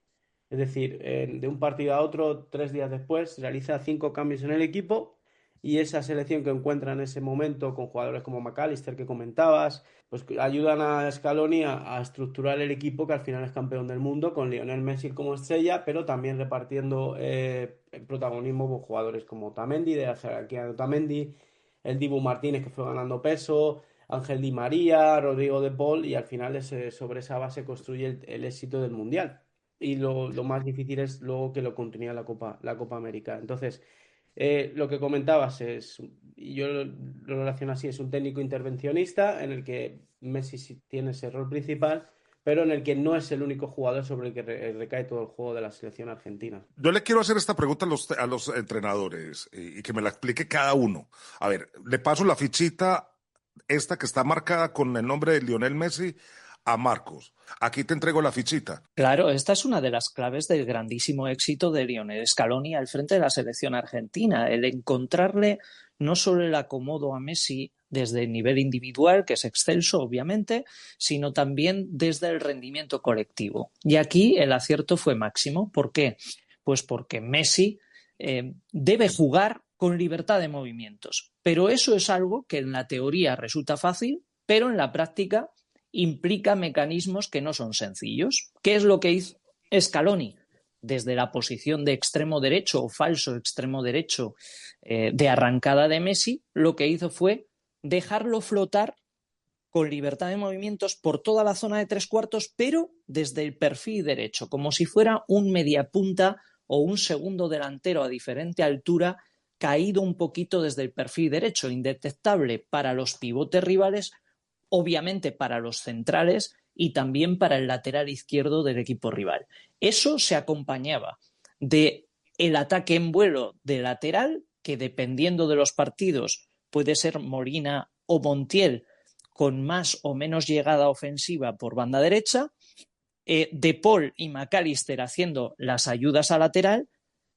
Es decir, de un partido a otro, 3 días después, realiza 5 cambios en el equipo y esa selección que encuentra en ese momento con jugadores como McAllister que comentabas, pues ayudan a Scaloni a estructurar el equipo que al final es campeón del mundo con Lionel Messi como estrella, pero también repartiendo el protagonismo con jugadores como Otamendi, de la jerarquía de Otamendi, el Dibu Martínez que fue ganando peso, Ángel Di María, Rodrigo De Paul y al final sobre esa base construye el éxito del Mundial. Y lo más difícil es luego que lo continúe la Copa América. Entonces, lo que comentabas y yo lo relaciono así, es un técnico intervencionista en el que Messi sí tiene ese rol principal, pero en el que no es el único jugador sobre el que recae todo el juego de la selección argentina. Yo le quiero hacer esta pregunta a los entrenadores y que me la explique cada uno. A ver, le paso la fichita, esta que está marcada con el nombre de Lionel Messi, a Marcos. Aquí te entrego la fichita. Claro, esta es una de las claves del grandísimo éxito de Lionel Scaloni al frente de la selección argentina, el encontrarle no solo el acomodo a Messi desde el nivel individual, que es excelso, obviamente, sino también desde el rendimiento colectivo. Y aquí el acierto fue máximo. ¿Por qué? Pues porque Messi debe jugar con libertad de movimientos. Pero eso es algo que en la teoría resulta fácil, pero en la práctica implica mecanismos que no son sencillos. ¿Qué es lo que hizo Scaloni? Desde la posición de extremo derecho o falso extremo derecho de arrancada de Messi, lo que hizo fue dejarlo flotar con libertad de movimientos por toda la zona de 3/4, pero desde el perfil derecho, como si fuera un mediapunta o un segundo delantero a diferente altura, caído un poquito desde el perfil derecho, indetectable para los pivotes rivales, obviamente para los centrales y también para el lateral izquierdo del equipo rival. Eso se acompañaba de el ataque en vuelo de lateral, que dependiendo de los partidos puede ser Molina o Montiel, con más o menos llegada ofensiva por banda derecha, De Paul y McAllister haciendo las ayudas a lateral,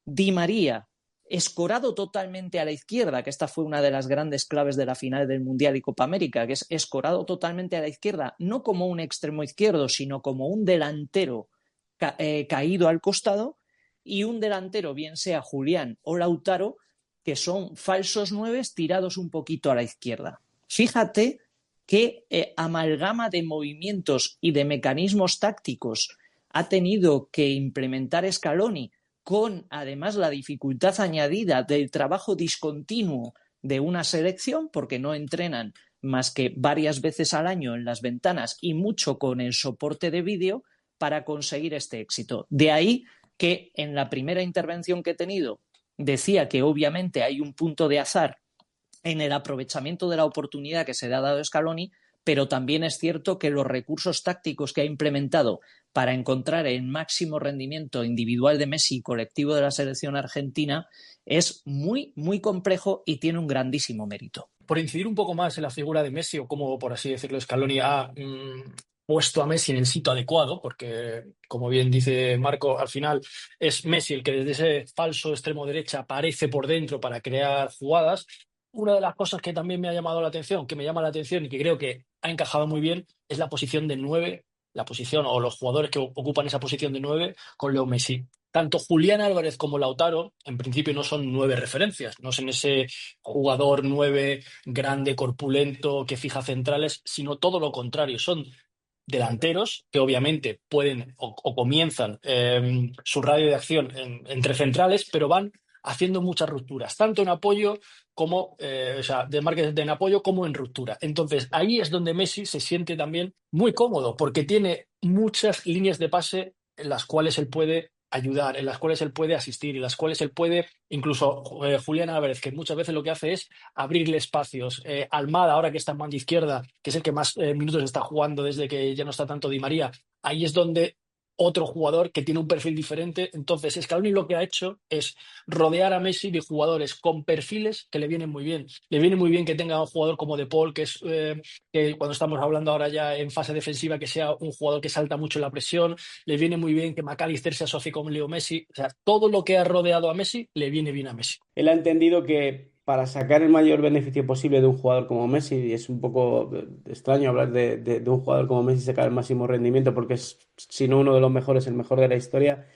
Di María escorado totalmente a la izquierda, que esta fue una de las grandes claves de la final del Mundial y Copa América, que es escorado totalmente a la izquierda, no como un extremo izquierdo, sino como un delantero caído al costado, y un delantero, bien sea Julián o Lautaro, que son falsos nueves tirados un poquito a la izquierda. Fíjate qué amalgama de movimientos y de mecanismos tácticos ha tenido que implementar Scaloni, con además la dificultad añadida del trabajo discontinuo de una selección, porque no entrenan más que varias veces al año en las ventanas y mucho con el soporte de vídeo para conseguir este éxito. De ahí que en la primera intervención que he tenido decía que obviamente hay un punto de azar en el aprovechamiento de la oportunidad que se le ha dado a Scaloni, pero también es cierto que los recursos tácticos que ha implementado para encontrar el máximo rendimiento individual de Messi y colectivo de la selección argentina es muy, muy complejo y tiene un grandísimo mérito. Por incidir un poco más en la figura de Messi, o como, por así decirlo, Scaloni ha puesto a Messi en el sitio adecuado, porque, como bien dice Marco, al final es Messi el que desde ese falso extremo derecha aparece por dentro para crear jugadas. Una de las cosas que también me ha llamado la atención, que me llama la atención y que creo que ha encajado muy bien, es la posición de 9, la posición o los jugadores que ocupan esa posición de 9 con Leo Messi. Tanto Julián Álvarez como Lautaro, en principio, no son 9 referencias, no son ese jugador 9 grande, corpulento, que fija centrales, sino todo lo contrario, son delanteros que obviamente pueden o comienzan su radio de acción entre centrales, pero van haciendo muchas rupturas, tanto en apoyo como, o sea, de marques en apoyo como en ruptura. Entonces, ahí es donde Messi se siente también muy cómodo, porque tiene muchas líneas de pase en las cuales él puede ayudar, en las cuales él puede asistir, en las cuales él puede, incluso Julián Álvarez, que muchas veces lo que hace es abrirle espacios. Almada, ahora que está en banda izquierda, que es el que más minutos está jugando desde que ya no está tanto Di María, ahí es donde otro jugador que tiene un perfil diferente. Entonces, Scaloni lo que ha hecho es rodear a Messi de jugadores con perfiles que le vienen muy bien. Le viene muy bien que tenga un jugador como De Paul, que es que cuando estamos hablando ahora ya en fase defensiva, que sea un jugador que salta mucho en la presión. Le viene muy bien que McAllister se asocie con Leo Messi. O sea, todo lo que ha rodeado a Messi le viene bien a Messi. Él ha entendido que para sacar el mayor beneficio posible de un jugador como Messi, y es un poco extraño hablar de un jugador como Messi sacar el máximo rendimiento porque es, si no uno de los mejores, el mejor de la historia,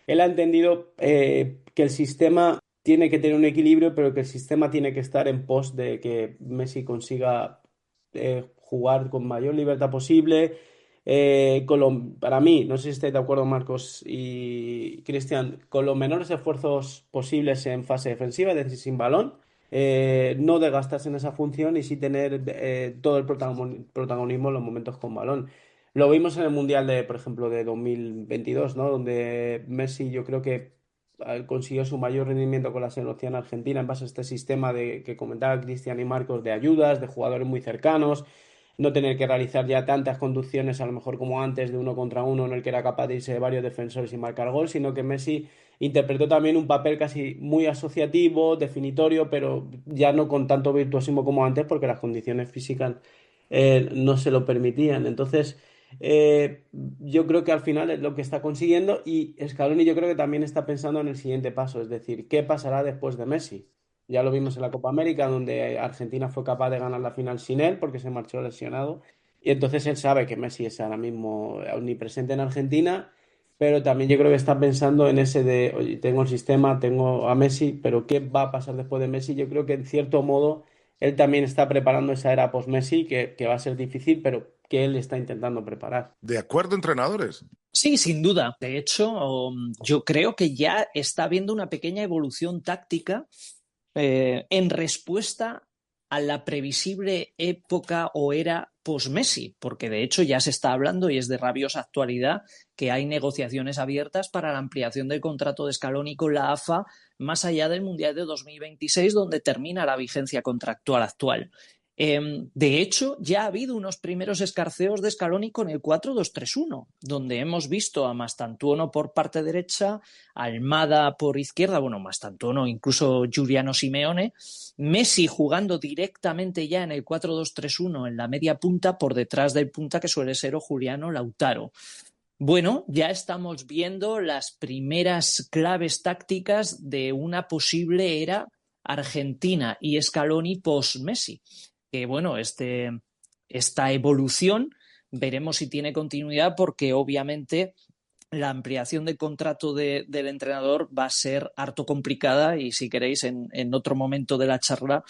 él ha entendido que el sistema tiene que tener un equilibrio, pero que el sistema tiene que estar en pos de que Messi consiga jugar con mayor libertad posible. Para mí, no sé si estáis de acuerdo, Marcos y Cristian, con los menores esfuerzos posibles en fase defensiva, es decir, sin balón, no desgastarse en esa función y sí tener todo el protagonismo en los momentos con balón. Lo vimos en el Mundial de, por ejemplo, de 2022, ¿no? Donde Messi yo creo que consiguió su mayor rendimiento con la selección argentina en base a este sistema que comentaba Cristian y Marcos de ayudas, de jugadores muy cercanos, no tener que realizar ya tantas conducciones a lo mejor como antes de uno contra uno en el que era capaz de irse de varios defensores y marcar gol, sino que Messi interpretó también un papel casi muy asociativo, definitorio, pero ya no con tanto virtuosismo como antes porque las condiciones físicas no se lo permitían. Entonces, yo creo que al final es lo que está consiguiendo y Scaloni yo creo que también está pensando en el siguiente paso, es decir, ¿qué pasará después de Messi? Ya lo vimos en la Copa América, donde Argentina fue capaz de ganar la final sin él porque se marchó lesionado. Y entonces él sabe que Messi es ahora mismo omnipresente en Argentina, pero también yo creo que está pensando en ese de, oye, tengo el sistema, tengo a Messi, pero ¿qué va a pasar después de Messi? Yo creo que en cierto modo él también está preparando esa era post-Messi, que va a ser difícil, pero que él está intentando preparar. ¿De acuerdo, entrenadores? Sí, sin duda. De hecho, yo creo que ya está habiendo una pequeña evolución táctica en respuesta a la previsible época o era post-Messi, porque de hecho ya se está hablando y es de rabiosa actualidad que hay negociaciones abiertas para la ampliación del contrato de Scaloni con la AFA más allá del Mundial de 2026, donde termina la vigencia contractual actual. De hecho, ya ha habido unos primeros escarceos de Scaloni con el 4-2-3-1, donde hemos visto a Mastantuono por parte derecha, Almada por izquierda, bueno, Mastantuono, incluso Giuliano Simeone, Messi jugando directamente ya en el 4-2-3-1 en la media punta, por detrás del punta que suele ser o Juliano Lautaro. Bueno, ya estamos viendo las primeras claves tácticas de una posible era Argentina y Scaloni post-Messi. Que bueno, esta evolución veremos si tiene continuidad porque obviamente la ampliación de contrato del entrenador va a ser harto complicada y si queréis en otro momento de la charla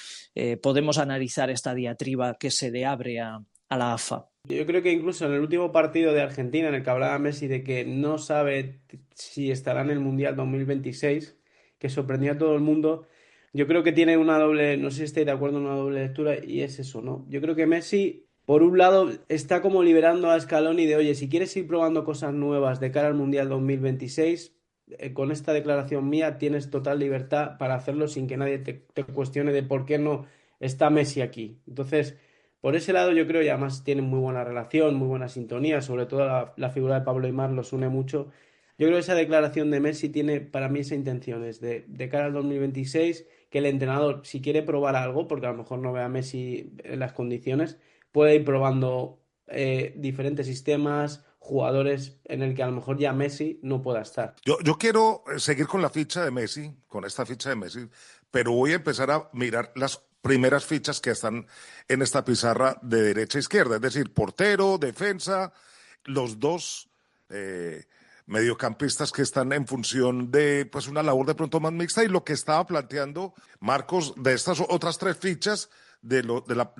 podemos analizar esta diatriba que se le abre a la AFA. Yo creo que incluso en el último partido de Argentina en el que hablaba Messi de que no sabe si estará en el Mundial 2026, que sorprendió a todo el mundo. Yo creo que tiene una doble, no sé si estáis de acuerdo, una doble lectura y es eso, ¿no? Yo creo que Messi, por un lado, está como liberando a Scaloni de, oye, si quieres ir probando cosas nuevas de cara al Mundial 2026, con esta declaración mía tienes total libertad para hacerlo sin que nadie te cuestione de por qué no está Messi aquí. Entonces, por ese lado yo creo, y además tienen muy buena relación, muy buena sintonía, sobre todo la figura de Pablo Aimar los une mucho. Yo creo que esa declaración de Messi tiene para mí esa intención, es de cara al 2026, que el entrenador, si quiere probar algo, porque a lo mejor no ve a Messi en las condiciones, puede ir probando diferentes sistemas, jugadores en el que a lo mejor ya Messi no pueda estar. Yo quiero seguir con la ficha de Messi, con esta ficha de Messi, pero voy a empezar a mirar las primeras fichas que están en esta pizarra de derecha a izquierda, es decir, portero, defensa, los dos mediocampistas que están en función de pues una labor de pronto más mixta y lo que estaba planteando Marcos de estas otras tres fichas de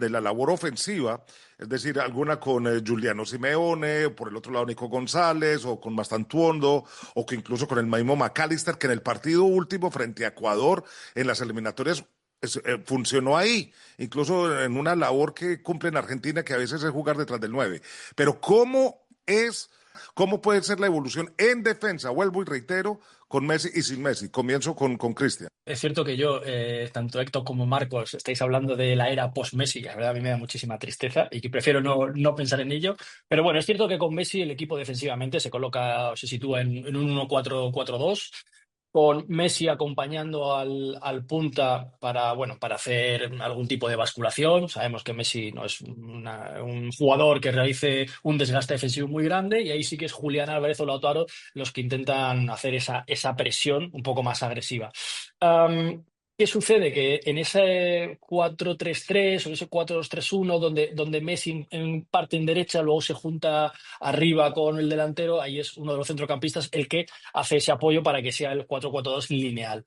la labor ofensiva, es decir, alguna con Giuliano Simeone, por el otro lado Nico González, o con Mastantuono, o que incluso con el mismo McAllister, que en el partido último frente a Ecuador, en las eliminatorias, funcionó ahí, incluso en una labor que cumple en Argentina, que a veces es jugar detrás del 9. Pero ¿cómo puede ser la evolución en defensa? Vuelvo y reitero, con Messi y sin Messi. Comienzo con Cristian. Es cierto que tanto Héctor como Marcos, estáis hablando de la era post-Messi, que la verdad a mí me da muchísima tristeza y que prefiero no pensar en ello. Pero bueno, es cierto que con Messi el equipo defensivamente se coloca o se sitúa en un 1-4-4-2, con Messi acompañando al punta para hacer algún tipo de basculación. Sabemos que Messi no es un jugador que realice un desgaste defensivo muy grande, y ahí sí que es Julián Álvarez o Lautaro los que intentan hacer esa presión un poco más agresiva. ¿Qué sucede? Que en ese 4-3-3 o ese 4-2-3-1, donde Messi parte en derecha, luego se junta arriba con el delantero, ahí es uno de los centrocampistas el que hace ese apoyo para que sea el 4-4-2 lineal.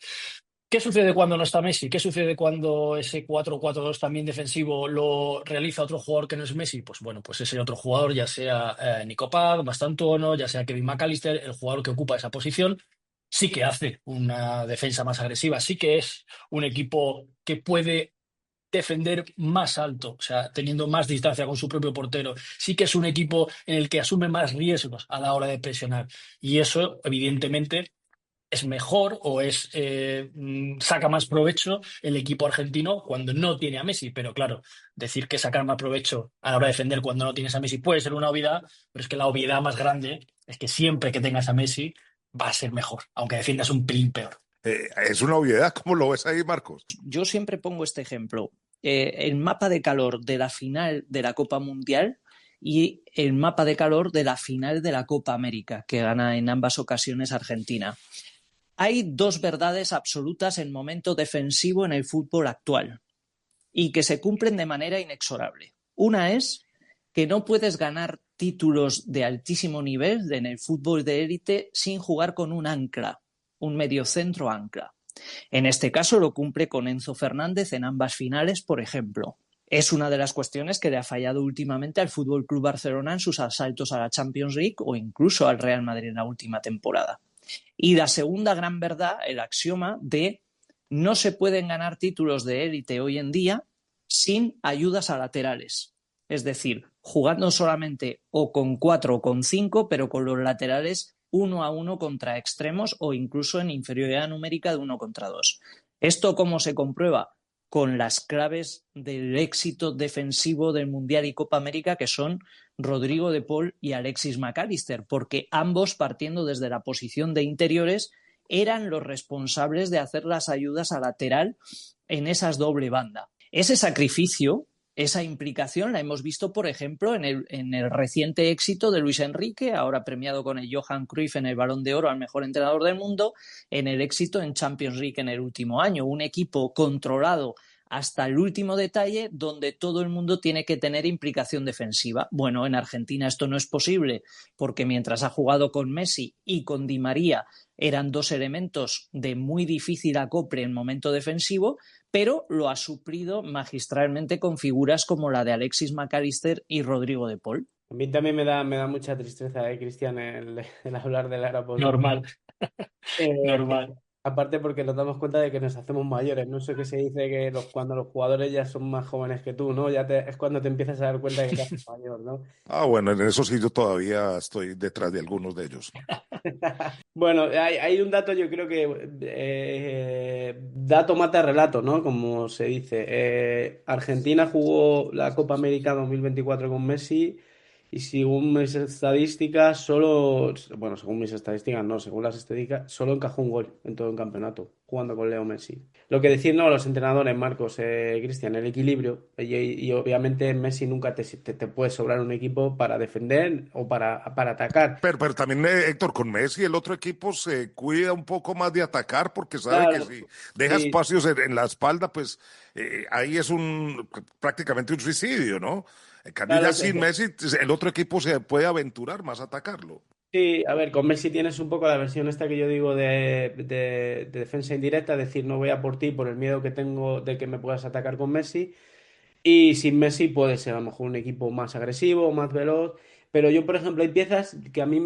¿Qué sucede cuando no está Messi? ¿Qué sucede cuando ese 4-4-2 también defensivo lo realiza otro jugador que no es Messi? Pues bueno, pues ese otro jugador, ya sea Nico Paz, Mastantuono, ya sea Kevin McAllister, el jugador que ocupa esa posición, sí que hace una defensa más agresiva, sí que es un equipo que puede defender más alto, o sea, teniendo más distancia con su propio portero. Sí que es un equipo en el que asume más riesgos a la hora de presionar. Y eso, evidentemente, es mejor o saca más provecho el equipo argentino cuando no tiene a Messi. Pero claro, decir que sacar más provecho a la hora de defender cuando no tienes a Messi puede ser una obviedad, pero es que la obviedad más grande es que siempre que tengas a Messi va a ser mejor, aunque defiendas un pelín peor. Es una obviedad, ¿cómo lo ves ahí, Marcos? Yo siempre pongo este ejemplo. El mapa de calor de la final de la Copa Mundial y el mapa de calor de la final de la Copa América, que gana en ambas ocasiones Argentina. Hay dos verdades absolutas en momento defensivo en el fútbol actual y que se cumplen de manera inexorable. Una es que no puedes ganar títulos de altísimo nivel en el fútbol de élite sin jugar con un ancla, un mediocentro ancla. En este caso lo cumple con Enzo Fernández en ambas finales, por ejemplo. Es una de las cuestiones que le ha fallado últimamente al FC Barcelona en sus asaltos a la Champions League o incluso al Real Madrid en la última temporada. Y la segunda gran verdad, el axioma de no se pueden ganar títulos de élite hoy en día sin ayudas a laterales. Es decir, jugando solamente o con 4 o con 5, pero con los laterales 1-1 contra extremos o incluso en inferioridad numérica de 1 contra 2. ¿Esto cómo se comprueba? Con las claves del éxito defensivo del Mundial y Copa América, que son Rodrigo de Paul y Alexis McAllister, porque ambos, partiendo desde la posición de interiores, eran los responsables de hacer las ayudas a lateral en esas doble banda. Ese sacrificio, esa implicación la hemos visto, por ejemplo, en el reciente éxito de Luis Enrique, ahora premiado con el Johan Cruyff en el Balón de Oro al mejor entrenador del mundo, en el éxito en Champions League en el último año. Un equipo controlado hasta el último detalle, donde todo el mundo tiene que tener implicación defensiva. Bueno, en Argentina esto no es posible, porque mientras ha jugado con Messi y con Di María eran dos elementos de muy difícil acople en momento defensivo, pero lo ha suplido magistralmente con figuras como la de Alexis McAllister y Rodrigo de Paul. A mí también me da mucha tristeza, Cristian, el hablar del era post. Normal. Normal. Aparte porque nos damos cuenta de que nos hacemos mayores, ¿no? Eso que se dice que cuando los jugadores ya son más jóvenes que tú, ¿no? Es cuando te empiezas a dar cuenta de que te haces mayor, ¿no? Bueno, en eso sí yo todavía estoy detrás de algunos de ellos. Bueno, hay un dato, yo creo que dato mata relato, ¿no? Como se dice. Argentina jugó la Copa América 2024 con Messi Y según mis estadísticas, según mis estadísticas, no, según las estadísticas, solo encajó un gol en todo el campeonato, jugando con Leo Messi. Lo que decir, no, los entrenadores, Marcos, Cristian, el equilibrio. Y obviamente Messi nunca te puede sobrar un equipo para defender o para atacar. Pero también, Héctor, con Messi el otro equipo se cuida un poco más de atacar porque sabe Claro, que si deja espacios en la espalda, pues ahí es prácticamente un suicidio, ¿no? En cambio, claro, ya sin Messi, el otro equipo se puede aventurar más a atacarlo. sí, a ver, con Messi tienes un poco la versión esta que yo digo de defensa indirecta, es decir, no voy a por ti por el miedo que tengo de que me puedas atacar con Messi. Y sin Messi puede ser a lo mejor un equipo más agresivo, más veloz. Pero yo, por ejemplo, hay piezas que a mí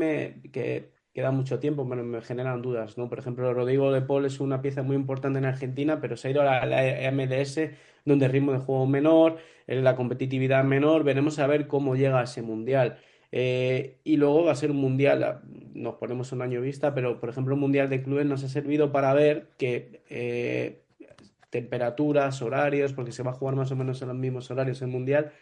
que da mucho tiempo, me generan dudas, ¿no? Por ejemplo, Rodrigo de Paul es una pieza muy importante en Argentina, pero se ha ido a la MLS, donde el ritmo de juego es menor, la competitividad es menor. Veremos a ver cómo llega a ese mundial. Y luego va a ser un mundial, nos ponemos un año vista, pero por ejemplo, un mundial de clubes nos ha servido para ver que temperaturas, horarios, porque se va a jugar más o menos en los mismos horarios el mundial.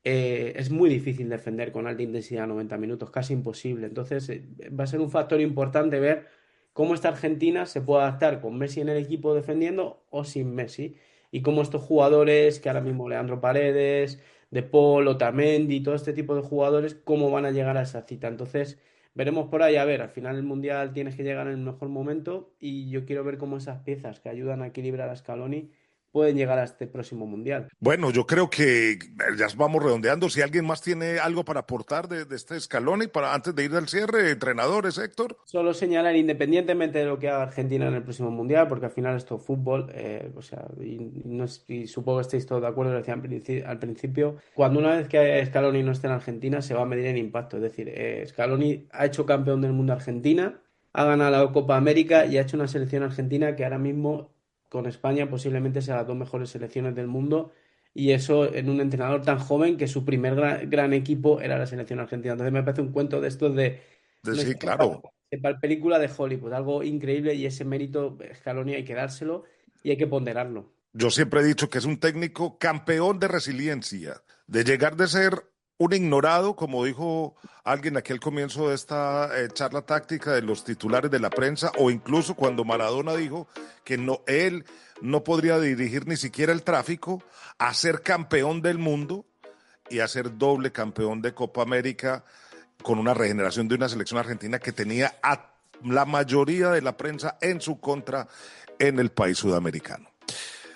Es muy difícil defender con alta intensidad 90 minutos, casi imposible. Entonces, va a ser un factor importante ver cómo esta Argentina se puede adaptar con Messi en el equipo defendiendo o sin Messi. Y cómo estos jugadores, que ahora mismo Leandro Paredes, De Paul, Otamendi, todo este tipo de jugadores, cómo van a llegar a esa cita. Entonces, veremos por ahí. A ver, al final el Mundial tienes que llegar en el mejor momento y yo quiero ver cómo esas piezas que ayudan a equilibrar a Scaloni pueden llegar a este próximo Mundial. Bueno, yo creo que ya vamos redondeando. Si alguien más tiene algo para aportar de este Scaloni antes de ir al cierre, entrenadores, Héctor. Solo señalar, independientemente de lo que haga Argentina en el próximo Mundial, porque al final esto es fútbol, y supongo que estéis todos de acuerdo, lo decía al principio, cuando una vez que Scaloni no esté en Argentina se va a medir en impacto. Es decir, Scaloni ha hecho campeón del mundo a Argentina, ha ganado la Copa América y ha hecho una selección argentina que ahora mismo con España posiblemente sea las dos mejores selecciones del mundo, y eso en un entrenador tan joven que su primer gran equipo era la selección argentina. Entonces me parece un cuento de estos sí, claro. Para película de Hollywood, algo increíble, y ese mérito Scaloni hay que dárselo y hay que ponderarlo. Yo siempre he dicho que es un técnico campeón de resiliencia, de llegar de ser un ignorado, como dijo alguien aquí al comienzo de esta charla táctica, de los titulares de la prensa, o incluso cuando Maradona dijo que él no podría dirigir ni siquiera el tráfico, a ser campeón del mundo y a ser doble campeón de Copa América, con una regeneración de una selección argentina que tenía a la mayoría de la prensa en su contra en el país sudamericano.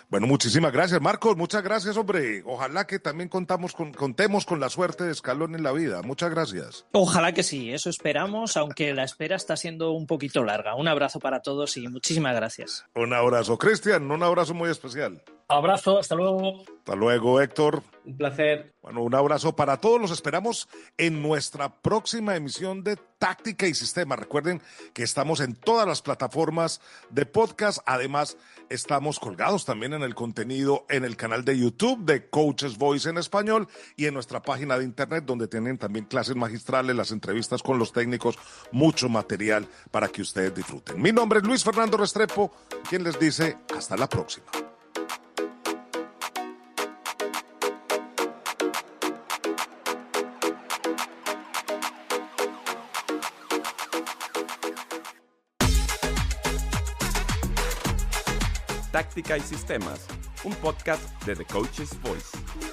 Bueno, muchísimas gracias, Marcos. Muchas gracias, hombre. Ojalá que también contemos con la suerte de Scaloni en la vida. Muchas gracias. Ojalá que sí, eso esperamos, aunque la espera está siendo un poquito larga. Un abrazo para todos y muchísimas gracias. Un abrazo, Cristian. Un abrazo muy especial. Abrazo, hasta luego. Hasta luego, Héctor. Un placer. Bueno, un abrazo para todos. Los esperamos en nuestra próxima emisión de Táctica y Sistema. Recuerden que estamos en todas las plataformas de podcast. Además, estamos colgados también en el contenido en el canal de YouTube de Coaches Voice en español y en nuestra página de internet, donde tienen también clases magistrales, las entrevistas con los técnicos, mucho material para que ustedes disfruten. Mi nombre es Luis Fernando Restrepo, quien les dice hasta la próxima. Táctica y Sistemas, un podcast de The Coach's Voice.